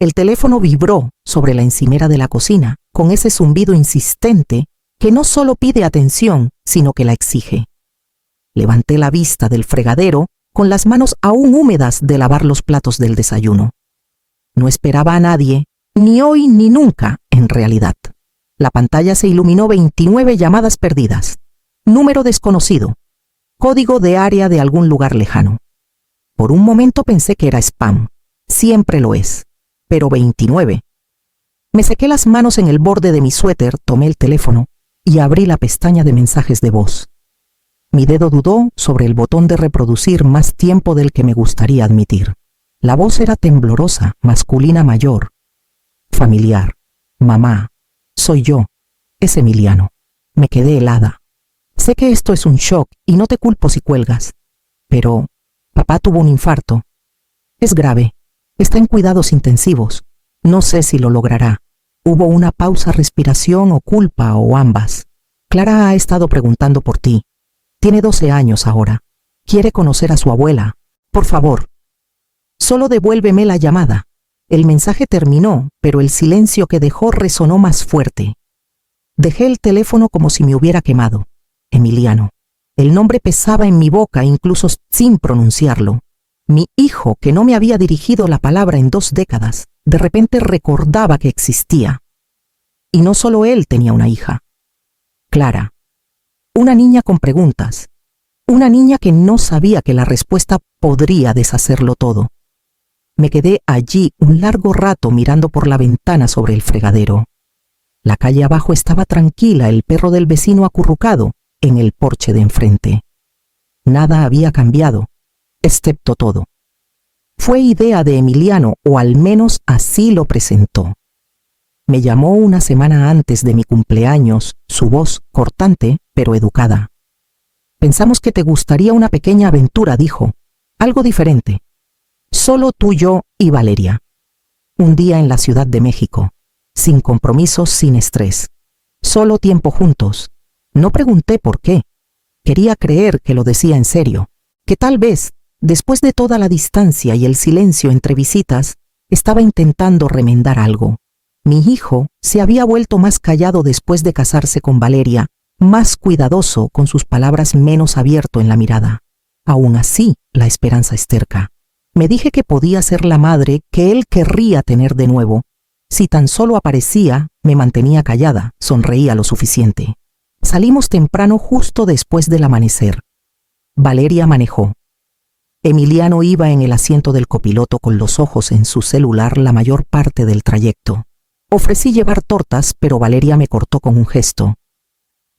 El teléfono vibró sobre la encimera de la cocina, con ese zumbido insistente que no solo pide atención, sino que la exige. Levanté la vista del fregadero con las manos aún húmedas de lavar los platos del desayuno. No esperaba a nadie, ni hoy ni nunca, en realidad. La pantalla se iluminó 29 llamadas perdidas. Número desconocido. Código de área de algún lugar lejano. Por un momento pensé que era spam. Siempre lo es. Pero 29. Me sequé las manos en el borde de mi suéter, tomé el teléfono y abrí la pestaña de mensajes de voz. Mi dedo dudó sobre el botón de reproducir más tiempo del que me gustaría admitir. La voz era temblorosa, masculina mayor. Familiar. Mamá. Soy yo. Es Emiliano. Me quedé helada. Sé que esto es un shock y no te culpo si cuelgas. Pero papá tuvo un infarto. Es grave. Está en cuidados intensivos. No sé si lo logrará. Hubo una pausa, respiración o culpa o ambas. Clara ha estado preguntando por ti. Tiene 12 años ahora. Quiere conocer a su abuela. Por favor. Solo devuélveme la llamada. El mensaje terminó, pero el silencio que dejó resonó más fuerte. Dejé el teléfono como si me hubiera quemado. Emiliano. El nombre pesaba en mi boca incluso sin pronunciarlo. Mi hijo, que no me había dirigido la palabra en 2 décadas, de repente recordaba que existía. Y no solo él tenía una hija. Clara. Una niña con preguntas. Una niña que no sabía que la respuesta podría deshacerlo todo. Me quedé allí un largo rato mirando por la ventana sobre el fregadero. La calle abajo estaba tranquila, el perro del vecino acurrucado en el porche de enfrente. Nada había cambiado, excepto todo. Fue idea de Emiliano, o al menos así lo presentó. Me llamó una semana antes de mi cumpleaños, su voz cortante pero educada. Pensamos que te gustaría una pequeña aventura, dijo. Algo diferente. Solo tú, yo y Valeria. Un día en la Ciudad de México. Sin compromisos, sin estrés. Solo tiempo juntos. No pregunté por qué. Quería creer que lo decía en serio. Que tal vez, después de toda la distancia y el silencio entre visitas, estaba intentando remendar algo. Mi hijo se había vuelto más callado después de casarse con Valeria, más cuidadoso, con sus palabras menos abierto en la mirada. Aún así, la esperanza es terca. Me dije que podía ser la madre que él querría tener de nuevo. Si tan solo aparecía, me mantenía callada, sonreía lo suficiente. Salimos temprano justo después del amanecer. Valeria manejó. Emiliano iba en el asiento del copiloto con los ojos en su celular la mayor parte del trayecto. Ofrecí llevar tortas, pero Valeria me cortó con un gesto.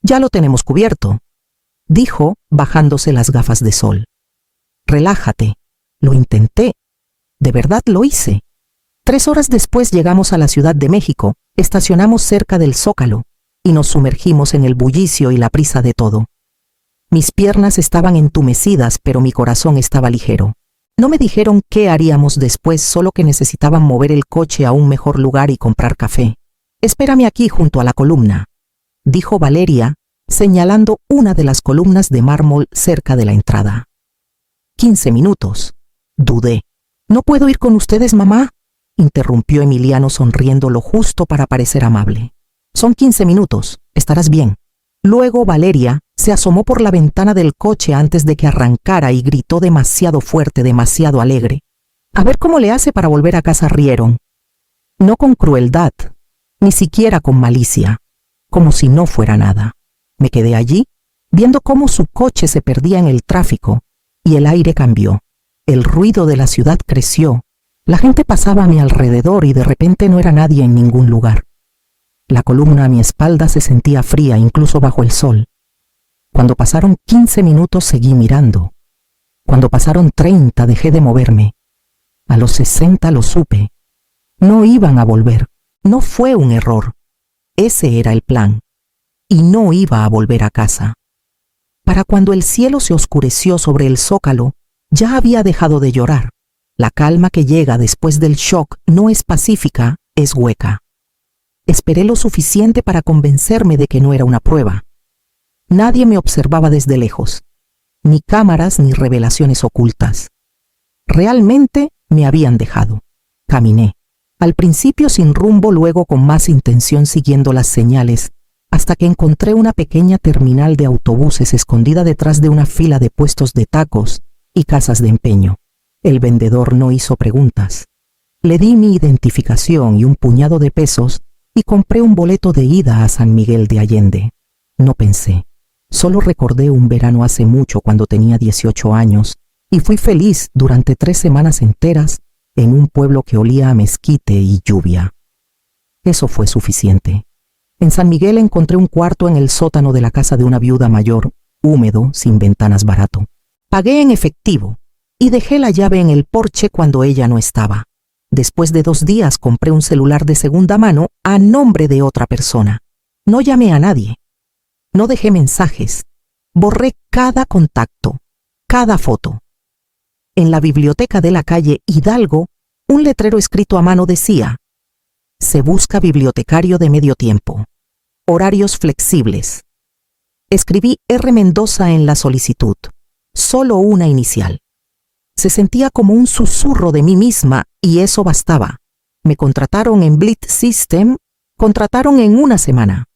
Ya lo tenemos cubierto, dijo, bajándose las gafas de sol. Relájate. Lo intenté. De verdad lo hice. 3 horas después llegamos a la Ciudad de México, estacionamos cerca del Zócalo y nos sumergimos en el bullicio y la prisa de todo. Mis piernas estaban entumecidas, pero mi corazón estaba ligero. No me dijeron qué haríamos después, solo que necesitaban mover el coche a un mejor lugar y comprar café. Espérame aquí junto a la columna, dijo Valeria, señalando una de las columnas de mármol cerca de la entrada. 15 minutos. Dudé. ¿No puedo ir con ustedes, mamá?, interrumpió Emiliano sonriendo lo justo para parecer amable. Son 15 minutos. Estarás bien. Luego Valeria se asomó por la ventana del coche antes de que arrancara y gritó demasiado fuerte, demasiado alegre. A ver cómo le hace para volver a casa, rieron. No con crueldad, ni siquiera con malicia, como si no fuera nada. Me quedé allí, viendo cómo su coche se perdía en el tráfico, y el aire cambió. El ruido de la ciudad creció. La gente pasaba a mi alrededor y de repente no era nadie en ningún lugar. La columna a mi espalda se sentía fría incluso bajo el sol. Cuando pasaron 15 minutos seguí mirando. Cuando pasaron 30 dejé de moverme. A los 60 lo supe. No iban a volver. No fue un error. Ese era el plan. Y no iba a volver a casa. Para cuando el cielo se oscureció sobre el Zócalo, ya había dejado de llorar. La calma que llega después del shock no es pacífica, es hueca. Esperé lo suficiente para convencerme de que no era una prueba. Nadie me observaba desde lejos. Ni cámaras ni revelaciones ocultas. Realmente me habían dejado. Caminé. Al principio sin rumbo, luego con más intención siguiendo las señales, hasta que encontré una pequeña terminal de autobuses escondida detrás de una fila de puestos de tacos y casas de empeño. El vendedor no hizo preguntas. Le di mi identificación y un puñado de pesos y compré un boleto de ida a San Miguel de Allende. No pensé. Solo recordé un verano hace mucho cuando tenía 18 años y fui feliz durante 3 semanas enteras en un pueblo que olía a mezquite y lluvia. Eso fue suficiente. En San Miguel encontré un cuarto en el sótano de la casa de una viuda mayor, húmedo, sin ventanas, barato. Pagué en efectivo y dejé la llave en el porche cuando ella no estaba. Después de 2 días compré un celular de segunda mano a nombre de otra persona. No llamé a nadie. No dejé mensajes. Borré cada contacto, cada foto. En la biblioteca de la calle Hidalgo, un letrero escrito a mano decía: se busca bibliotecario de medio tiempo. Horarios flexibles. Escribí R. Mendoza en la solicitud. Solo una inicial. Se sentía como un susurro de mí misma y eso bastaba. Me contrataron en Blitz System, contrataron en 1 semana.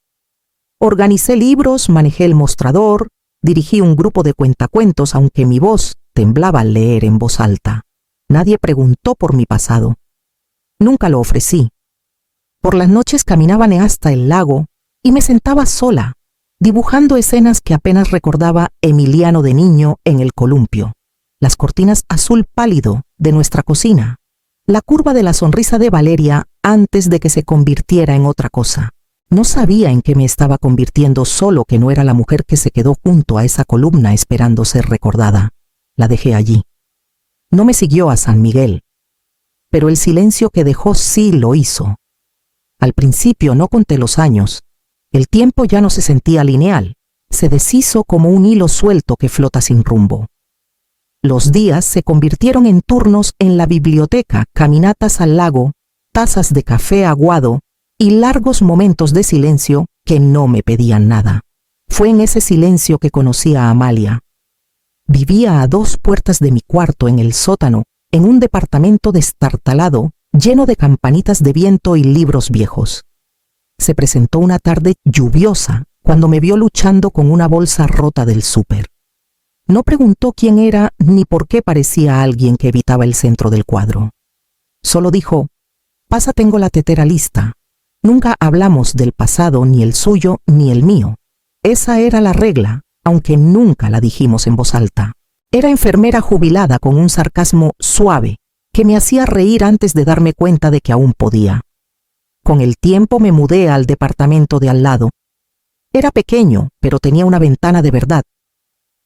Organicé libros, manejé el mostrador, dirigí un grupo de cuentacuentos, aunque mi voz temblaba al leer en voz alta. Nadie preguntó por mi pasado. Nunca lo ofrecí. Por las noches caminaban hasta el lago y me sentaba sola, dibujando escenas que apenas recordaba Emiliano de niño en el columpio. Las cortinas azul pálido de nuestra cocina, la curva de la sonrisa de Valeria antes de que se convirtiera en otra cosa. No sabía en qué me estaba convirtiendo, solo que no era la mujer que se quedó junto a esa columna esperando ser recordada. La dejé allí. No me siguió a San Miguel, pero el silencio que dejó sí lo hizo. Al principio no conté los años. El tiempo ya no se sentía lineal, se deshizo como un hilo suelto que flota sin rumbo. Los días se convirtieron en turnos en la biblioteca, caminatas al lago, tazas de café aguado y largos momentos de silencio que no me pedían nada. Fue en ese silencio que conocí a Amalia. Vivía a 2 puertas de mi cuarto en el sótano, en un departamento destartalado, lleno de campanitas de viento y libros viejos. Se presentó una tarde lluviosa cuando me vio luchando con una bolsa rota del súper. No preguntó quién era ni por qué parecía alguien que evitaba el centro del cuadro. Solo dijo: pasa, tengo la tetera lista. Nunca hablamos del pasado, ni el suyo ni el mío. Esa era la regla, aunque nunca la dijimos en voz alta. Era enfermera jubilada con un sarcasmo suave que me hacía reír antes de darme cuenta de que aún podía. Con el tiempo me mudé al departamento de al lado. Era pequeño, pero tenía una ventana de verdad.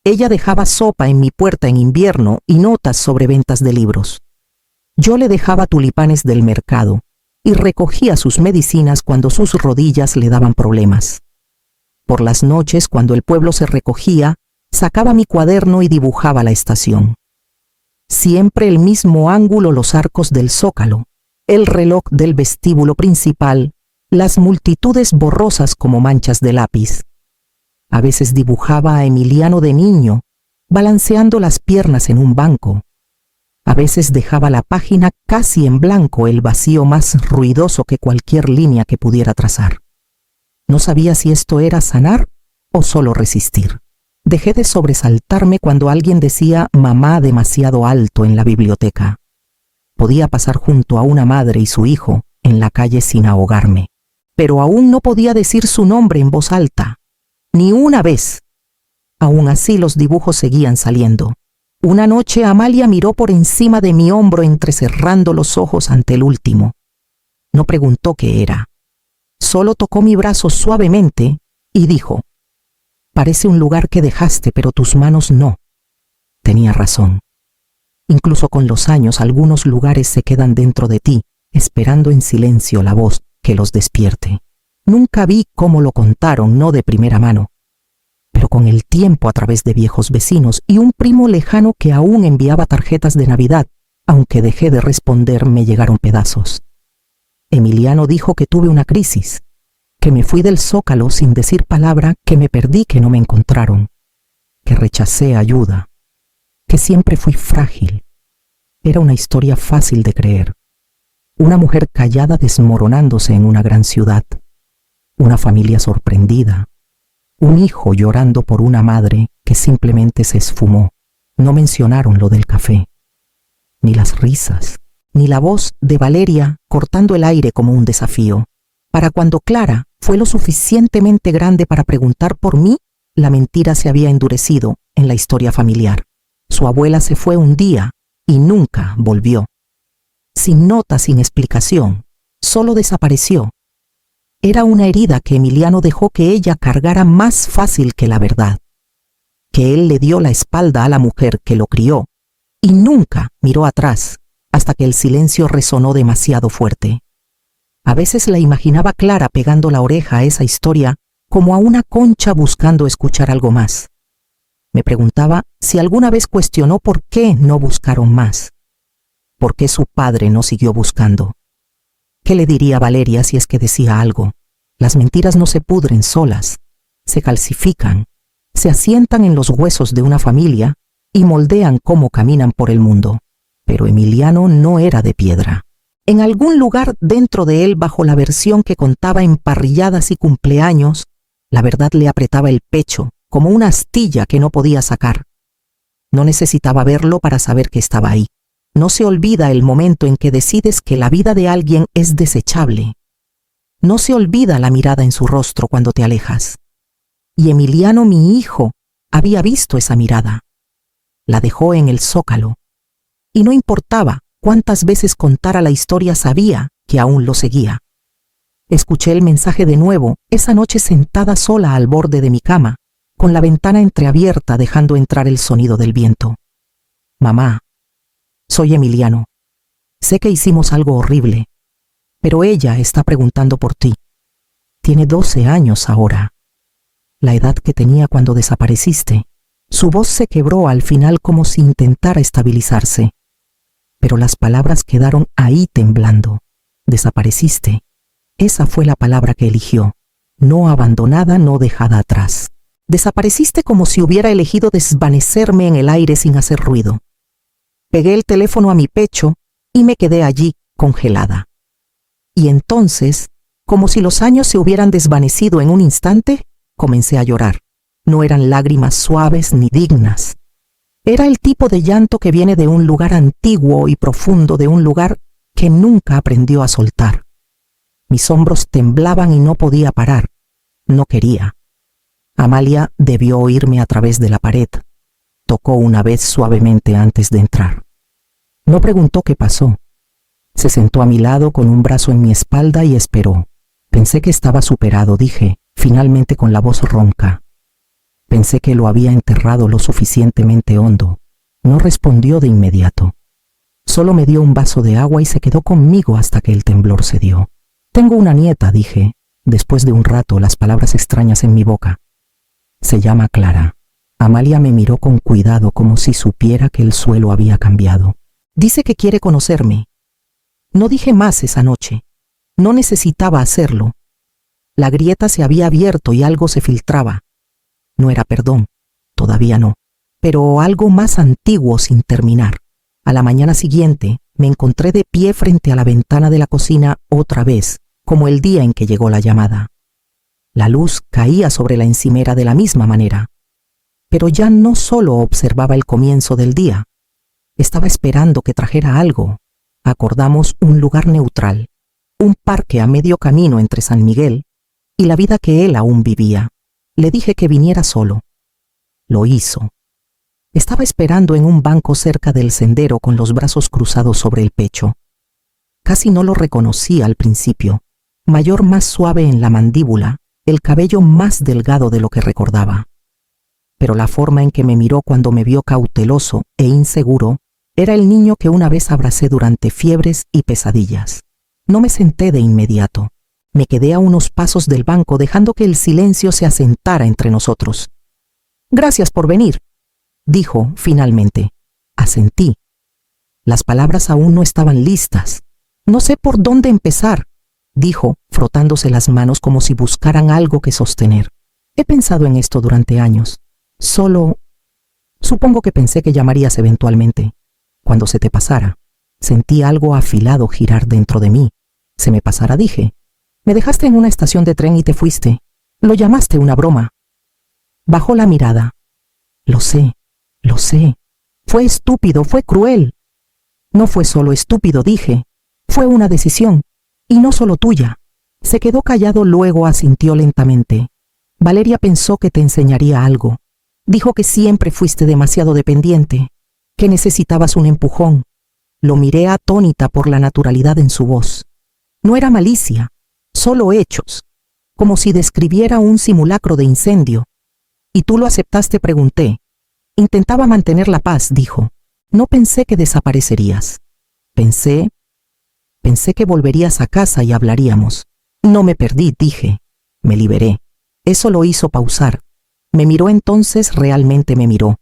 Ella dejaba sopa en mi puerta en invierno y notas sobre ventas de libros. Yo le dejaba tulipanes del mercado y recogía sus medicinas cuando sus rodillas le daban problemas. Por las noches, cuando el pueblo se recogía, sacaba mi cuaderno y dibujaba la estación. Siempre el mismo ángulo, los arcos del zócalo, el reloj del vestíbulo principal, las multitudes borrosas como manchas de lápiz. A veces dibujaba a Emiliano de niño, balanceando las piernas en un banco. A veces dejaba la página casi en blanco, el vacío más ruidoso que cualquier línea que pudiera trazar. No sabía si esto era sanar o solo resistir. Dejé de sobresaltarme cuando alguien decía mamá demasiado alto en la biblioteca. Podía pasar junto a una madre y su hijo en la calle sin ahogarme, pero aún no podía decir su nombre en voz alta. Ni una vez. Aún así los dibujos seguían saliendo. Una noche Amalia miró por encima de mi hombro entrecerrando los ojos ante el último. No preguntó qué era. Solo tocó mi brazo suavemente y dijo: parece un lugar que dejaste, pero tus manos no. Tenía razón. Incluso con los años algunos lugares se quedan dentro de ti, esperando en silencio la voz que los despierte. Nunca vi cómo lo contaron, no de primera mano, pero con el tiempo a través de viejos vecinos y un primo lejano que aún enviaba tarjetas de Navidad, aunque dejé de responder, me llegaron pedazos. Emiliano dijo que tuve una crisis, que me fui del zócalo sin decir palabra, que me perdí, que no me encontraron, que rechacé ayuda, que siempre fui frágil. Era una historia fácil de creer. Una mujer callada desmoronándose en una gran ciudad. Una familia sorprendida. Un hijo llorando por una madre que simplemente se esfumó. No mencionaron lo del café. Ni las risas, ni la voz de Valeria cortando el aire como un desafío. Para cuando Clara fue lo suficientemente grande para preguntar por mí, la mentira se había endurecido en la historia familiar. Su abuela se fue un día y nunca volvió. Sin nota, sin explicación, solo desapareció. Era una herida que Emiliano dejó que ella cargara más fácil que la verdad. Que él le dio la espalda a la mujer que lo crió y nunca miró atrás hasta que el silencio resonó demasiado fuerte. A veces la imaginaba Clara pegando la oreja a esa historia como a una concha buscando escuchar algo más. Me preguntaba si alguna vez cuestionó por qué no buscaron más. ¿Por qué su padre no siguió buscando? ¿Qué le diría Valeria si es que decía algo? Las mentiras no se pudren solas, se calcifican, se asientan en los huesos de una familia y moldean cómo caminan por el mundo. Pero Emiliano no era de piedra. En algún lugar dentro de él, bajo la versión que contaba emparrilladas y cumpleaños, la verdad le apretaba el pecho como una astilla que no podía sacar. No necesitaba verlo para saber que estaba ahí. No se olvida el momento en que decides que la vida de alguien es desechable. No se olvida la mirada en su rostro cuando te alejas. Y Emiliano, mi hijo, había visto esa mirada. La dejó en el zócalo. Y no importaba cuántas veces contara la historia, sabía que aún lo seguía. Escuché el mensaje de nuevo esa noche sentada sola al borde de mi cama, con la ventana entreabierta dejando entrar el sonido del viento. Mamá, soy Emiliano. Sé que hicimos algo horrible, pero ella está preguntando por ti. Tiene 12 años ahora. La edad que tenía cuando desapareciste. Su voz se quebró al final como si intentara estabilizarse. Pero las palabras quedaron ahí temblando. Desapareciste. Esa fue la palabra que eligió. No abandonada, no dejada atrás. Desapareciste como si hubiera elegido desvanecerme en el aire sin hacer ruido. Pegué el teléfono a mi pecho y me quedé allí, congelada. Y entonces, como si los años se hubieran desvanecido en un instante, comencé a llorar. No eran lágrimas suaves ni dignas. Era el tipo de llanto que viene de un lugar antiguo y profundo, de un lugar que nunca aprendió a soltar. Mis hombros temblaban y no podía parar. No quería. Amalia debió oírme a través de la pared. Tocó una vez suavemente antes de entrar. No preguntó qué pasó. Se sentó a mi lado con un brazo en mi espalda y esperó. Pensé que estaba superado, dije, finalmente con la voz ronca. Pensé que lo había enterrado lo suficientemente hondo. No respondió de inmediato. Solo me dio un vaso de agua y se quedó conmigo hasta que el temblor cedió. Tengo una nieta, dije, después de un rato, las palabras extrañas en mi boca. Se llama Clara. Amalia me miró con cuidado como si supiera que el suelo había cambiado. Dice que quiere conocerme. No dije más esa noche. No necesitaba hacerlo. La grieta se había abierto y algo se filtraba. No era perdón, todavía no, pero algo más antiguo sin terminar. A la mañana siguiente me encontré de pie frente a la ventana de la cocina otra vez, como el día en que llegó la llamada. La luz caía sobre la encimera de la misma manera. Pero ya no solo observaba el comienzo del día. Estaba esperando que trajera algo. Acordamos un lugar neutral, un parque a medio camino entre San Miguel y la vida que él aún vivía. Le dije que viniera solo. Lo hizo. Estaba esperando en un banco cerca del sendero con los brazos cruzados sobre el pecho. Casi no lo reconocí al principio. Mayor, más suave en la mandíbula, el cabello más delgado de lo que recordaba. Pero la forma en que me miró cuando me vio cauteloso e inseguro era el niño que una vez abracé durante fiebres y pesadillas. No me senté de inmediato. Me quedé a unos pasos del banco dejando que el silencio se asentara entre nosotros. «Gracias por venir», dijo finalmente. Asentí. Las palabras aún no estaban listas. «No sé por dónde empezar», dijo, frotándose las manos como si buscaran algo que sostener. «He pensado en esto durante años. Supongo que pensé que llamarías eventualmente, cuando se te pasara. Sentí algo afilado girar dentro de mí. Se me pasará, dije. Me dejaste en una estación de tren y te fuiste. Lo llamaste una broma. Bajó la mirada. Lo sé, lo sé. Fue estúpido, fue cruel. No fue solo estúpido, dije. Fue una decisión. Y no solo tuya. Se quedó callado, luego asintió lentamente. Valeria pensó que te enseñaría algo. Dijo que siempre fuiste demasiado dependiente, que necesitabas un empujón. Lo miré atónita por la naturalidad en su voz. No era malicia, solo hechos, como si describiera un simulacro de incendio. ¿Y tú lo aceptaste?, pregunté. Intentaba mantener la paz, dijo. No pensé que desaparecerías. Pensé que volverías a casa y hablaríamos. No me perdí, dije. Me liberé. Eso lo hizo pausar. Me miró, entonces realmente me miró.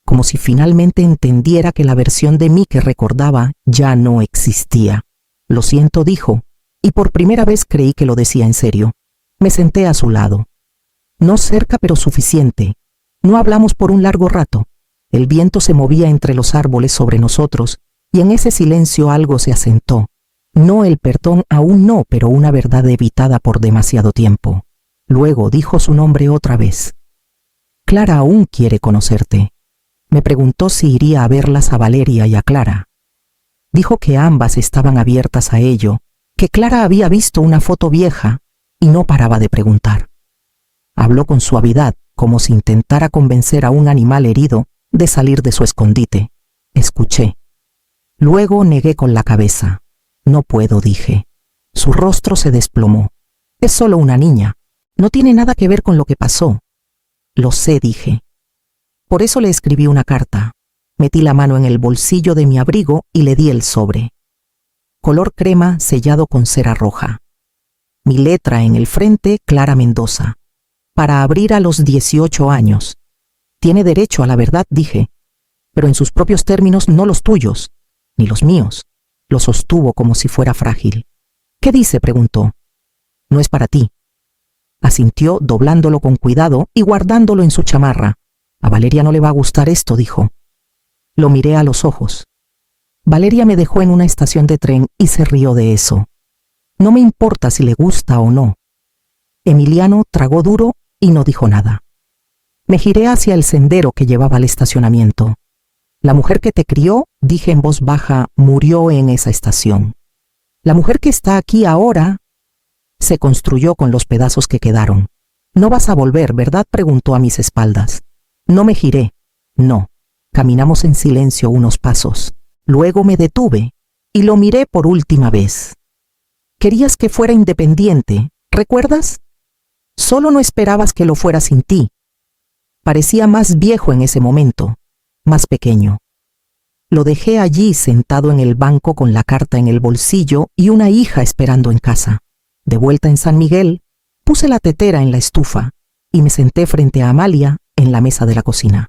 Como si finalmente entendiera que la versión de mí que recordaba ya no existía. Lo siento, dijo, y por primera vez creí que lo decía en serio. Me senté a su lado. No cerca, pero suficiente. No hablamos por un largo rato. El viento se movía entre los árboles sobre nosotros, y en ese silencio algo se asentó. No el perdón, aún no, pero una verdad evitada por demasiado tiempo. Luego dijo su nombre otra vez. Clara aún quiere conocerte. Me preguntó si iría a verlas a Valeria y a Clara. Dijo que ambas estaban abiertas a ello, que Clara había visto una foto vieja y no paraba de preguntar. Habló con suavidad, como si intentara convencer a un animal herido de salir de su escondite. Escuché. Luego negué con la cabeza. No puedo, dije. Su rostro se desplomó. Es solo una niña. No tiene nada que ver con lo que pasó. Lo sé, dije. Por eso le escribí una carta. Metí la mano en el bolsillo de mi abrigo y le di el sobre. Color crema sellado con cera roja. Mi letra en el frente, Clara Mendoza. Para abrir a los 18 años. Tiene derecho a la verdad, dije. Pero en sus propios términos, no los tuyos, ni los míos. Lo sostuvo como si fuera frágil. ¿Qué dice?, preguntó. No es para ti. Asintió, doblándolo con cuidado y guardándolo en su chamarra. A Valeria no le va a gustar esto, dijo. Lo miré a los ojos. Valeria me dejó en una estación de tren y se rió de eso. No me importa si le gusta o no. Emiliano tragó duro y no dijo nada. Me giré hacia el sendero que llevaba al estacionamiento. La mujer que te crió, dije en voz baja, murió en esa estación. La mujer que está aquí ahora se construyó con los pedazos que quedaron. No vas a volver, ¿verdad?, preguntó a mis espaldas. No me giré. No. Caminamos en silencio unos pasos. Luego me detuve y lo miré por última vez. Querías que fuera independiente, ¿recuerdas? Solo no esperabas que lo fuera sin ti. Parecía más viejo en ese momento, más pequeño. Lo dejé allí sentado en el banco con la carta en el bolsillo y una hija esperando en casa. De vuelta en San Miguel, puse la tetera en la estufa y me senté frente a Amalia en la mesa de la cocina.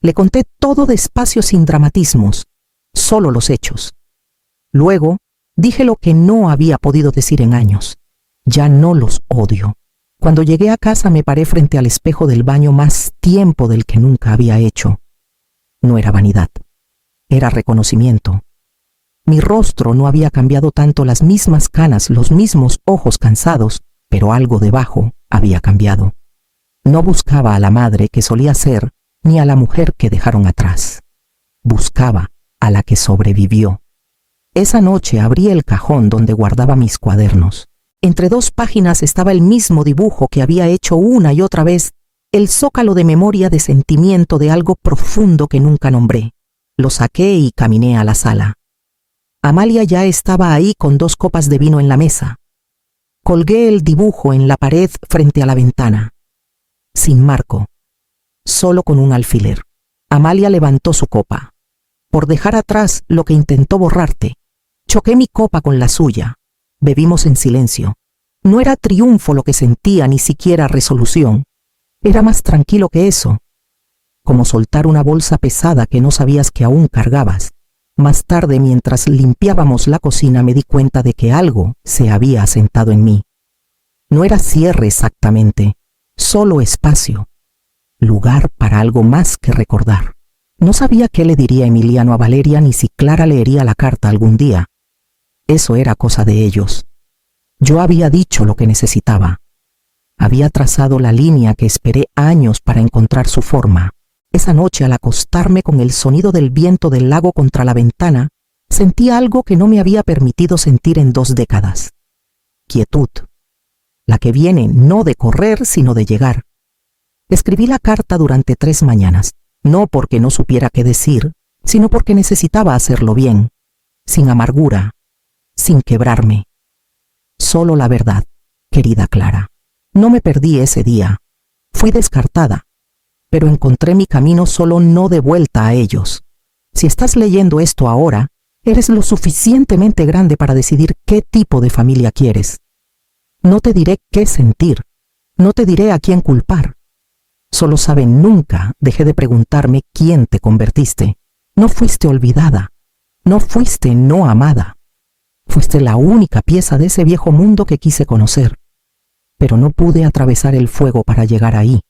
Le conté todo despacio, sin dramatismos, solo los hechos. Luego dije lo que no había podido decir en años. Ya no los odio. Cuando llegué a casa me paré frente al espejo del baño más tiempo del que nunca había hecho. No era vanidad, era reconocimiento. Mi rostro no había cambiado tanto, las mismas canas, los mismos ojos cansados, pero algo debajo había cambiado. No buscaba a la madre que solía ser, ni a la mujer que dejaron atrás. Buscaba a la que sobrevivió. Esa noche abrí el cajón donde guardaba mis cuadernos. Entre 2 páginas estaba el mismo dibujo que había hecho una y otra vez, el zócalo de memoria, de sentimiento, de algo profundo que nunca nombré. Lo saqué y caminé a la sala. Amalia ya estaba ahí con 2 copas de vino en la mesa. Colgué el dibujo en la pared frente a la ventana. Sin marco, solo con un alfiler. Amalia levantó su copa. Por dejar atrás lo que intentó borrarte. Choqué mi copa con la suya. Bebimos en silencio. No era triunfo lo que sentía, ni siquiera resolución. Era más tranquilo que eso. Como soltar una bolsa pesada que no sabías que aún cargabas. Más tarde, mientras limpiábamos la cocina, me di cuenta de que algo se había asentado en mí. No era cierre exactamente, solo espacio. Lugar para algo más que recordar. No sabía qué le diría Emiliano a Valeria ni si Clara leería la carta algún día. Eso era cosa de ellos. Yo había dicho lo que necesitaba. Había trazado la línea que esperé años para encontrar su forma. Esa noche, al acostarme con el sonido del viento del lago contra la ventana, sentí algo que no me había permitido sentir en 2 décadas. Quietud. La que viene no de correr, sino de llegar. Escribí la carta durante 3 mañanas, no porque no supiera qué decir, sino porque necesitaba hacerlo bien, sin amargura, sin quebrarme. Solo la verdad, querida Clara. No me perdí ese día. Fui descartada, pero encontré mi camino, solo no de vuelta a ellos. Si estás leyendo esto ahora, eres lo suficientemente grande para decidir qué tipo de familia quieres. No te diré qué sentir, no te diré a quién culpar. Solo sabe, nunca dejé de preguntarme quién te convertiste. No fuiste olvidada, no fuiste no amada. Fuiste la única pieza de ese viejo mundo que quise conocer, pero no pude atravesar el fuego para llegar ahí.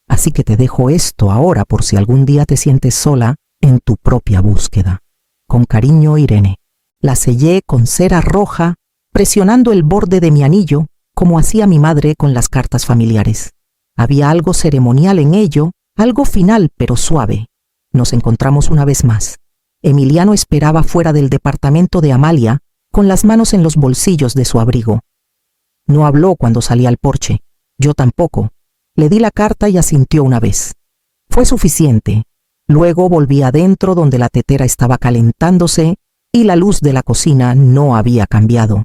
Así que te dejo esto ahora por si algún día te sientes sola en tu propia búsqueda. Con cariño, Irene. La sellé con cera roja, presionando el borde de mi anillo, como hacía mi madre con las cartas familiares. Había algo ceremonial en ello, algo final pero suave. Nos encontramos una vez más. Emiliano esperaba fuera del departamento de Amalia, con las manos en los bolsillos de su abrigo. No habló cuando salí al porche, yo tampoco. Le di la carta y asintió una vez. Fue suficiente. Luego volví adentro, donde la tetera estaba calentándose y la luz de la cocina no había cambiado.